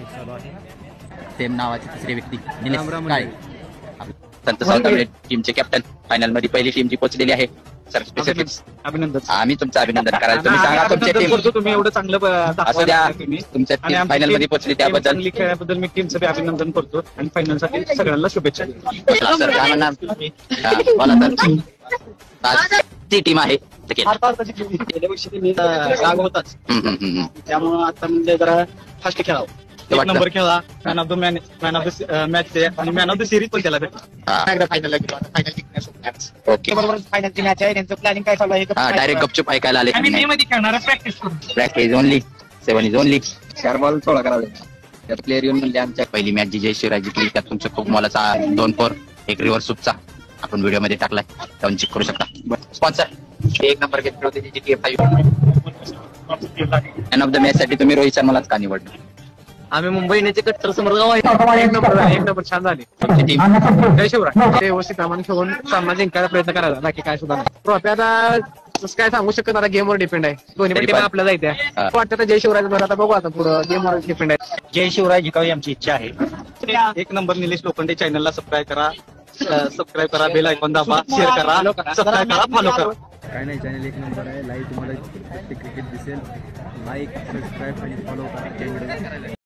Match चालू आहे. Same नावाचे तिसरे व्यक्ती निलेश राम काळे, संत सावतावळे टीमचे कॅप्टन फायनल मध्ये पहिली टीम जी पोहोचलेली आहे. सर स्पेसिफिक अभिनंदन. आम्ही तुमचं अभिनंदन करायला. तुम्ही सांगा तुमची टीम तुम्ही एवढं चांगलं असू द्या, तुमच्या टीम फायनल मध्ये पोहोचली त्याबद्दल. चांगली खेळल्याबद्दल मी टीमचं बी अभिनंदन करतो आणि फायनल साठी सगळ्यांना शुभेच्छा. सर काय म्हणणार? बोला सर. आज ती टीम आहे गेल्या वर्षी राग होताच, त्यामुळे आता म्हणजे जरा फास्ट खेळावं. एक नंबर खेळा, मॅन ऑफ द मॅच आणि मॅन ऑफ द सिरीज पण त्याला भेटला. Final okay. बरोबर फायनलची मॅच आहे. त्यांचं प्लॅनिंग काय चालू आहे? डायरेक्ट गपचूप ऐकायला आले. Practice practice only 7 is only 4 ball 16 करावे. त्यात प्लेअर येऊन म्हणजे आमच्या पहिली मॅच जी जय शिवराय जिंकली त्यात तुमचं खूप मोलाचा 2 4 एक रिव्हर्स सुपचा आपण व्हिडिओ मध्ये टाकलाय, जाऊन चेक करू शकता. स्पॉन्सर एक नंबर घेतले होते GTA 5. Man of the match साठी तुम्ही रोहित शर्मालाच का निवडलं? आम्ही मुंबई इंडियन्सचे कट्टर समोर एक नंबर छान झाले. तुमची टीम जय शिवराय ते व्यवस्थित आम्हाला खेळून सामना जिंकायचा प्रयत्न करायचा, बाकी काय सुद्धा ट्रॉफी आता तसं काय सांगू शकत आता गेमवर डिपेंड आहे. दोन्ही पण टीम आपल्या जायच्या वाटतं तर जय शिवराय बरं. आता बघू आता पुढं गेमवर डिपेंड आहे. जय शिवराय जिंकावी आमची इच्छा आहे. एक नंबर निलेश लोखंडे चॅनलला सबस्क्राईब करा, बेल आयकॉन दाबा, शेअर करा, सबस्क्राईब करा, फॉलो करा. काय नाही, चॅनल एक नंबर आहे. लाईव्ह तुम्हाला क्रिकेट दिसेल. लाईक, सबस्क्राईब आणि फॉलो करा.